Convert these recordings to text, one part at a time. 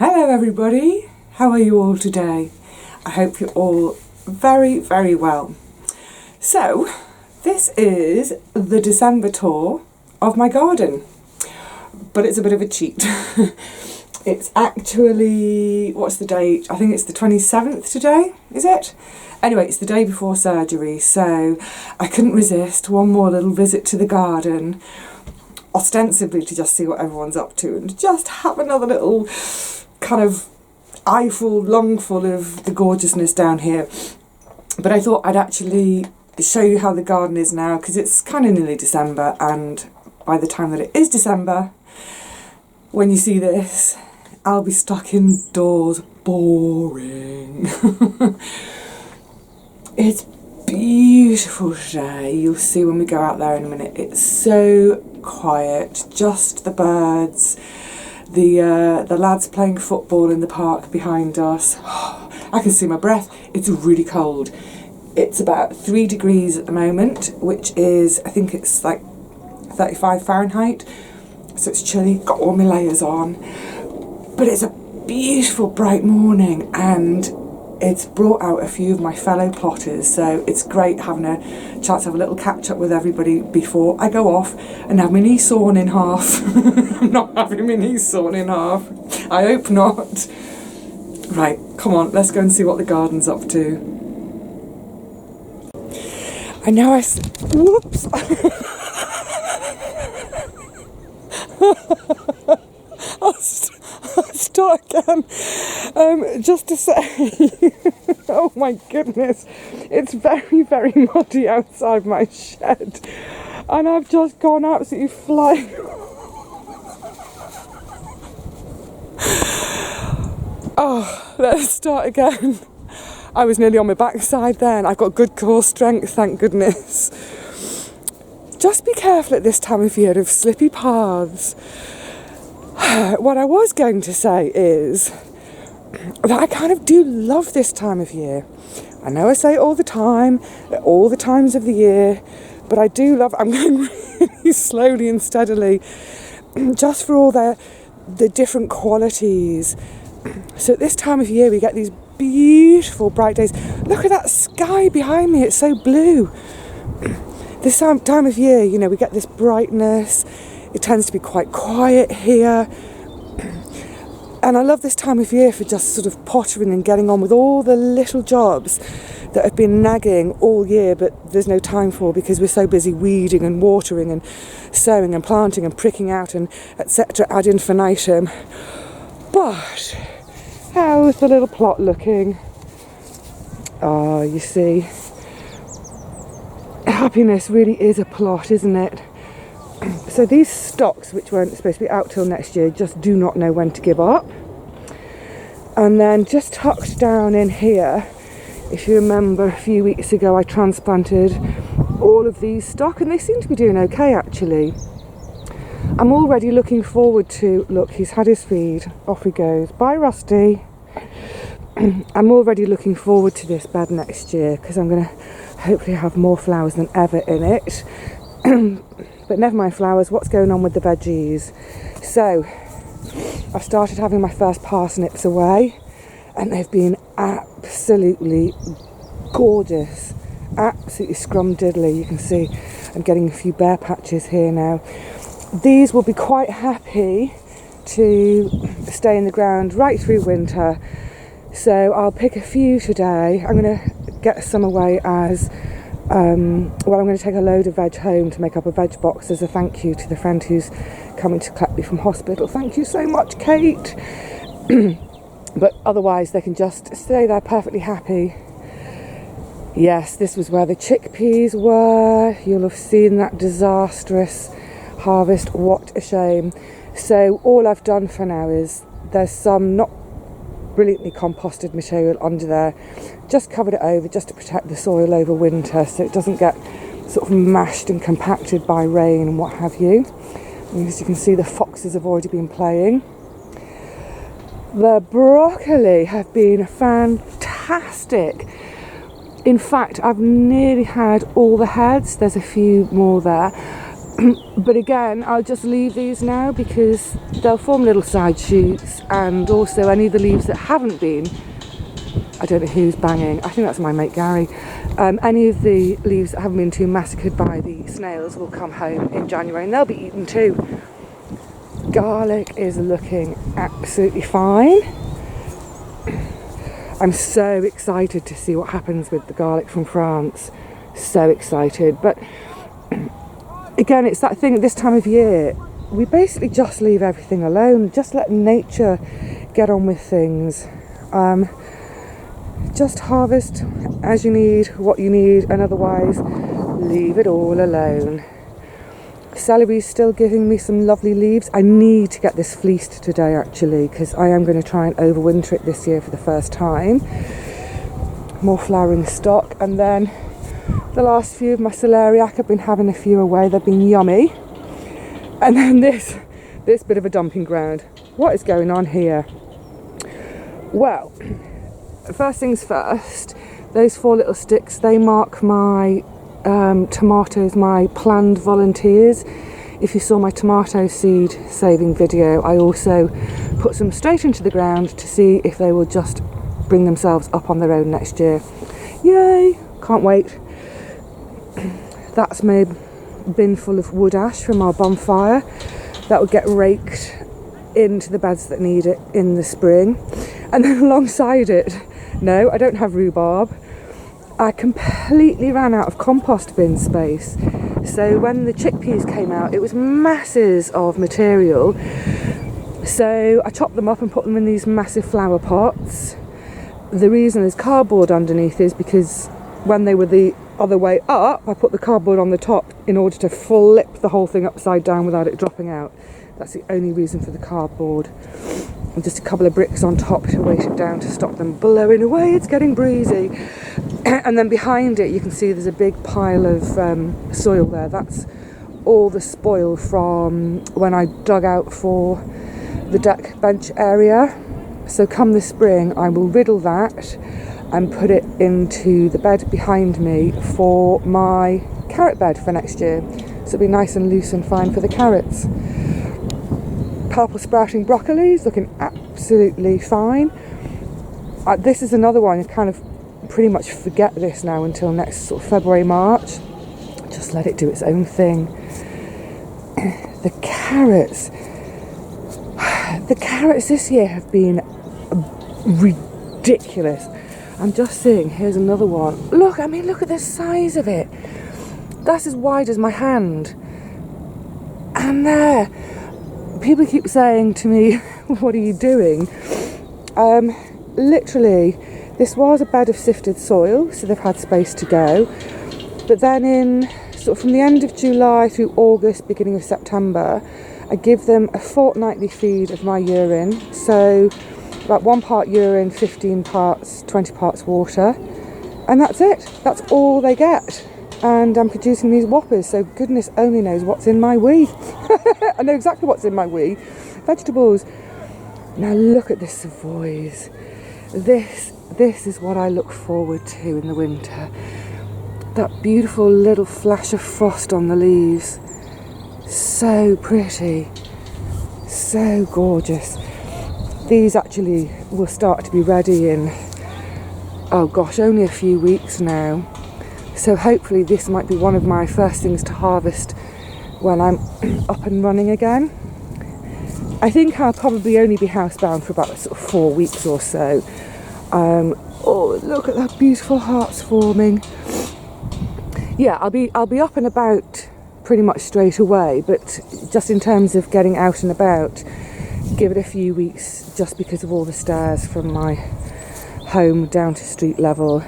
Hello everybody, how are you all today? I hope you're all very, very well. So, this is the December tour of my garden, but it's a bit of a cheat. It's actually, what's the date? I think it's the 27th today, is it? Anyway, it's the day before surgery, so I couldn't resist one more little visit to the garden, ostensibly to just see what everyone's up to and just have another little kind of eyeful, lungful of the gorgeousness down here. But I thought I'd actually show you how the garden is now, because it's kind of nearly December, and by the time that it is December, when you see this, I'll be stuck indoors, boring. It's beautiful today. You'll see when we go out there in a minute. It's so quiet, just the birds, the lads playing football in the park behind us. I can see my breath. It's really cold. It's about 3 degrees at the moment, which is, I think it's like 35 Fahrenheit. So it's chilly, got all my layers on. But it's a beautiful bright morning, and it's brought out a few of my fellow plotters, so it's great having a chance to have a little catch up with everybody before I go off and have my knee sawn in half. I'm not having my knee sawn in half. I hope not. Right, come on, let's go and see what the garden's up to. I know whoops. I'll start again. Just to say, oh my goodness, it's very, very muddy outside my shed, and I've just gone absolutely flying. Oh, let's start again. I was nearly on my backside then. I've got good core strength, thank goodness. Just be careful at this time of year of slippy paths. What I was going to say is that I kind of do love this time of year. I know I say it all the time, at all the times of the year, but I do love, I'm going really slowly and steadily, just for all the different qualities. So at this time of year we get these beautiful bright days. Look at that sky behind me, it's so blue. This time of year, you know, we get this brightness. It tends to be quite quiet here. And I love this time of year for just sort of pottering and getting on with all the little jobs that have been nagging all year, but there's no time for because we're so busy weeding and watering and sowing and planting and pricking out and etc. ad infinitum. But how's the little plot looking? Oh, you see, happiness really is a plot, isn't it? So these stocks, which weren't supposed to be out till next year, just do not know when to give up. And then just tucked down in here, if you remember a few weeks ago I transplanted all of these stock, and they seem to be doing okay actually. I'm already looking forward to, look, he's had his feed, off he goes, bye Rusty. I'm already looking forward to this bed next year because I'm going to hopefully have more flowers than ever in it. But never mind flowers, what's going on with the veggies? So, I've started having my first parsnips away, and they've been absolutely gorgeous, absolutely scrumdiddly. You can see I'm getting a few bare patches here now. These will be quite happy to stay in the ground right through winter, so I'll pick a few today. I'm going to get some away as I'm going to take a load of veg home to make up a veg box as a thank you to the friend who's coming to collect me from hospital. Thank you so much, Kate. But otherwise they can just stay there perfectly happy. Yes, this was where the chickpeas were. You'll have seen that disastrous harvest. What a shame. So all I've done for now is there's some not brilliantly composted material under there, just covered it over just to protect the soil over winter so it doesn't get sort of mashed and compacted by rain and what have you. And as you can see, the foxes have already been playing. The broccoli have been fantastic. In fact, I've nearly had all the heads. There's a few more there. But again, I'll just leave these now because they'll form little side shoots, and also any of the leaves that haven't been, I don't know who's banging, I think that's my mate Gary, any of the leaves that haven't been too massacred by the snails will come home in January and they'll be eaten too. Garlic is looking absolutely fine. I'm so excited to see what happens with the garlic from France. So excited. But again, it's that thing at this time of year, we basically just leave everything alone, just let nature get on with things. Just harvest as you need, what you need, and otherwise leave it all alone. Celery's still giving me some lovely leaves. I need to get this fleeced today actually, because I am going to try and overwinter it this year for the first time. More flowering stock, and then the last few of my celeriac, I've been having a few away, they've been yummy. And then this bit of a dumping ground. What is going on here? Well, first things first, those 4 little sticks, they mark my tomatoes, my planned volunteers. If you saw my tomato seed saving video, I also put some straight into the ground to see if they will just bring themselves up on their own next year. Yay, can't wait. That's my bin full of wood ash from our bonfire that will get raked into the beds that need it in the spring. And then alongside it, no, I don't have rhubarb. I completely ran out of compost bin space. So when the chickpeas came out, it was masses of material. So I chopped them up and put them in these massive flower pots. The reason there's cardboard underneath is because when they were the other way up, I put the cardboard on the top in order to flip the whole thing upside down without it dropping out. That's the only reason for the cardboard. And just a couple of bricks on top to weight it down to stop them blowing away. It's getting breezy. And then behind it you can see there's a big pile of soil there. That's all the spoil from when I dug out for the deck bench area. So come the spring I will riddle that and put it into the bed behind me for my carrot bed for next year. So it'll be nice and loose and fine for the carrots. Purple sprouting broccolis looking absolutely fine. This is another one, you kind of pretty much forget this now until next sort of February, March. Just let it do its own thing. The carrots this year have been ridiculous. I'm just seeing, here's another one. Look at the size of it. That's as wide as my hand. And there. People keep saying to me, what are you doing? Literally, this was a bed of sifted soil, so they've had space to go. But then in sort of from the end of July through August, beginning of September, I give them a fortnightly feed of my urine. So about 1 part urine, 15 parts, 20 parts water. And that's it. That's all they get. And I'm producing these whoppers, so goodness only knows what's in my wee. I know exactly what's in my wee. Vegetables. Now look at the Savoys. This is what I look forward to in the winter. That beautiful little flash of frost on the leaves. So pretty. So gorgeous. These actually will start to be ready in, oh gosh, only a few weeks now. So hopefully this might be one of my first things to harvest when I'm up and running again. I think I'll probably only be housebound for about sort of 4 weeks or so. Oh, look at that beautiful hearts forming. Yeah, I'll be up and about pretty much straight away, but just in terms of getting out and about, give it a few weeks just because of all the stairs from my home down to street level.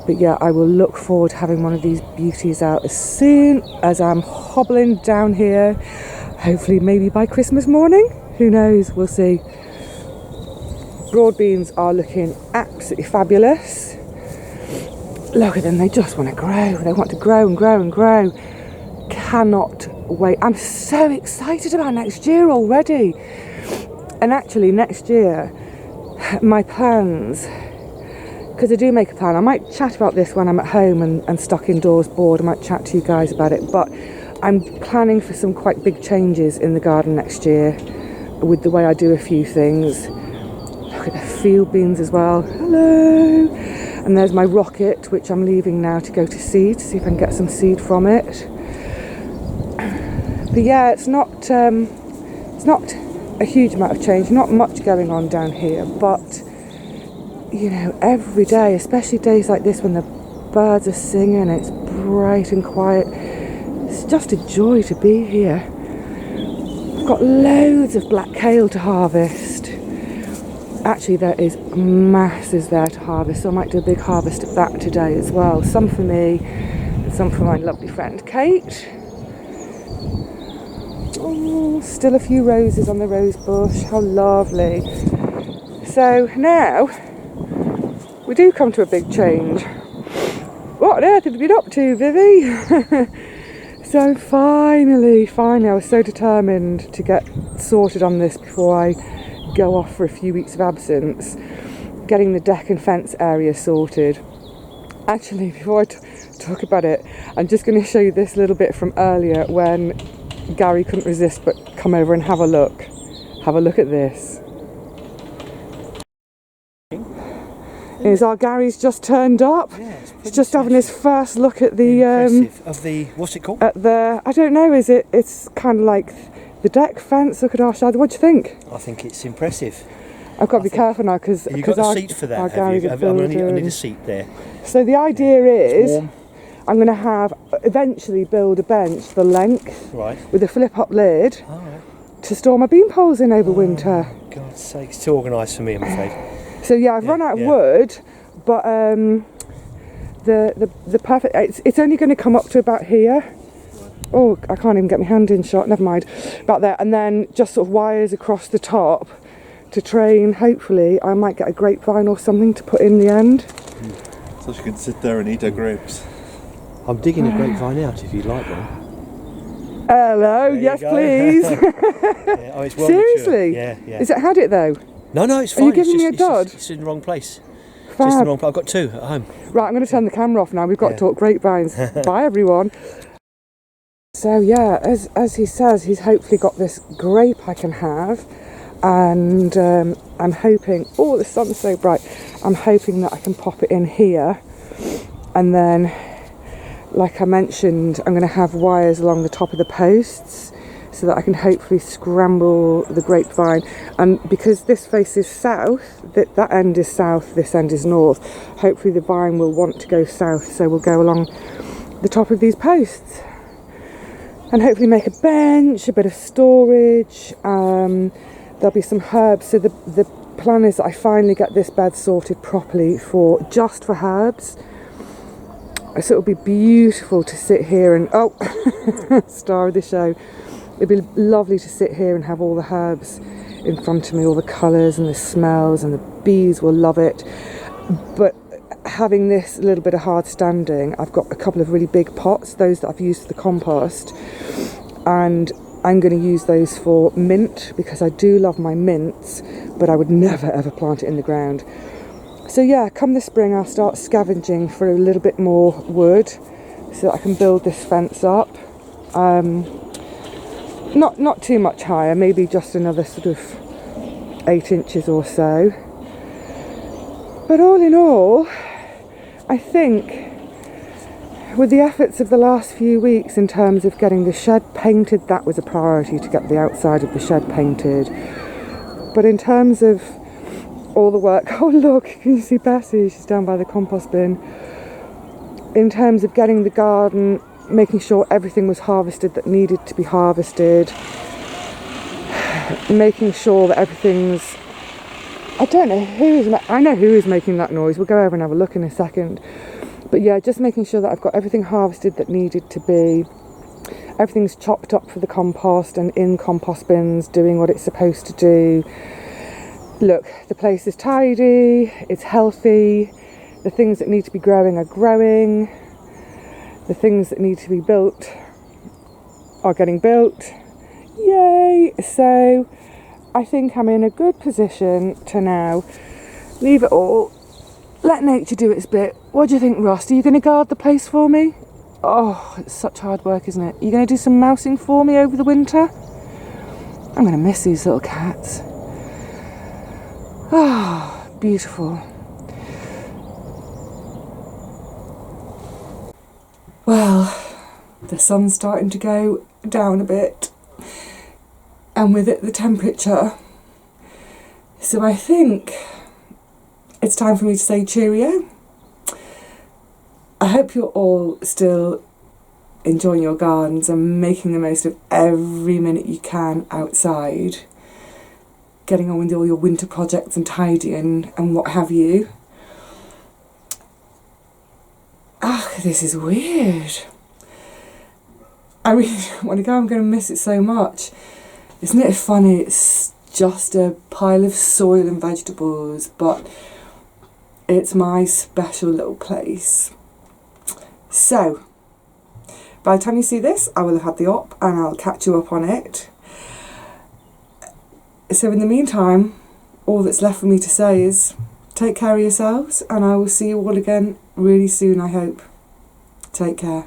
But yeah, I will look forward to having one of these beauties out as soon as I'm hobbling down here. Hopefully maybe by Christmas morning. Who knows? We'll see. Broad beans are looking absolutely fabulous. Look at them, they just want to grow. They want to grow and grow and grow. Cannot wait. I'm so excited about next year already. And actually next year, my plans, because I do make a plan. I might chat about this when I'm at home and stuck indoors bored. I might chat to you guys about it. But I'm planning for some quite big changes in the garden next year with the way I do a few things. Look at the field beans as well. Hello! And there's my rocket, which I'm leaving now to go to seed, to see if I can get some seed from it. But yeah, it's not a huge amount of change, not much going on down here, but you know, every day, especially days like this when the birds are singing, it's bright and quiet, it's just a joy to be here. I've got loads of black kale to harvest. Actually, there is masses there to harvest, so I might do a big harvest of that today as well. Some for me and some for my lovely friend Kate. Oh, still a few roses on the rose bush, how lovely. So now we do come to a big change. What on earth have you been up to, Vivi? So finally, I was so determined to get sorted on this before I go off for a few weeks of absence, getting the deck and fence area sorted. Actually, before I talk about it, I'm just going to show you this little bit from earlier when Gary couldn't resist but come over and have a look. Have a look at this. Is our Gary's just turned up? Yeah, he's just having his first look at the of the, what's it called? At the, I don't know, it's kind of like the deck fence. Look at our shadow. What do you think? I think it's impressive. I've got to be careful now because you've got a seat for that. I need a seat there. So the idea is warm. I'm going to eventually build a bench the length, right, with a flip up lid, to store my bean poles in over winter. God's sake, it's too organised for me, I'm afraid. So yeah, I've run out of wood, but the perfect, it's only going to come up to about here. Oh, I can't even get my hand in shot, never mind. About there, and then just sort of wires across the top to train. Hopefully I might get a grapevine or something to put in the end. So she can sit there and eat her grapes. I'm digging a grapevine out if you'd like one. Hello, yes please. Oh, it's well seriously? Mature. Yeah. Is it had it though? No, it's fine. Are you giving me a dod? It's in the wrong place. Fab. Just in the wrong place. I've got two at home. Right, I'm going to turn the camera off now. We've got to talk grapevines. Bye everyone. So yeah, as he says, he's hopefully got this grape I can have, and I'm hoping, oh the sun's so bright, I'm hoping that I can pop it in here, and then like I mentioned, I'm going to have wires along the top of the posts so that I can hopefully scramble the grapevine. And because this faces south, that end is south, this end is north, hopefully the vine will want to go south, so we'll go along the top of these posts and hopefully make a bench, a bit of storage. There'll be some herbs, so the plan is that I finally get this bed sorted properly just for herbs. So it'll be beautiful to sit here and star of the show. It'd be lovely to sit here and have all the herbs in front of me, all the colours and the smells, and the bees will love it. But having this little bit of hard standing, I've got a couple of really big pots, those that I've used for the compost, and I'm going to use those for mint because I do love my mints, but I would never ever plant it in the ground. So yeah, come this spring I'll start scavenging for a little bit more wood so that I can build this fence up. Not too much higher, maybe just another sort of 8 inches or so. But all in all, I think with the efforts of the last few weeks in terms of getting the shed painted, that was a priority, to get the outside of the shed painted. But in terms of all the work, oh look, can you see Bessie? She's down by the compost bin. In terms of getting the garden, making sure everything was harvested that needed to be harvested, making sure that everything's, I don't know I know who is making that noise, we'll go over and have a look in a second. But yeah, just making sure that I've got everything harvested that needed to be, everything's chopped up for the compost and in compost bins, doing what it's supposed to do. Look, the place is tidy, it's healthy, the things that need to be growing are growing, the things that need to be built are getting built. Yay! So I think I'm in a good position to now leave it all, let nature do its bit. What do you think, Ross? Are you going to guard the place for me? Oh, it's such hard work, isn't it? Are you going to do some mousing for me over the winter? I'm going to miss these little cats. Ah, oh, beautiful. Well, the sun's starting to go down a bit, and with it the temperature. So I think it's time for me to say cheerio. I hope you're all still enjoying your gardens and making the most of every minute you can outside, getting on with all your winter projects and tidying and what have you. Ah, this is weird. I really want to go. I'm going to miss it so much. Isn't it funny? It's just a pile of soil and vegetables, but it's my special little place. So, by the time you see this, I will have had the op and I'll catch you up on it. So in the meantime, all that's left for me to say is take care of yourselves, and I will see you all again really soon, I hope. Take care.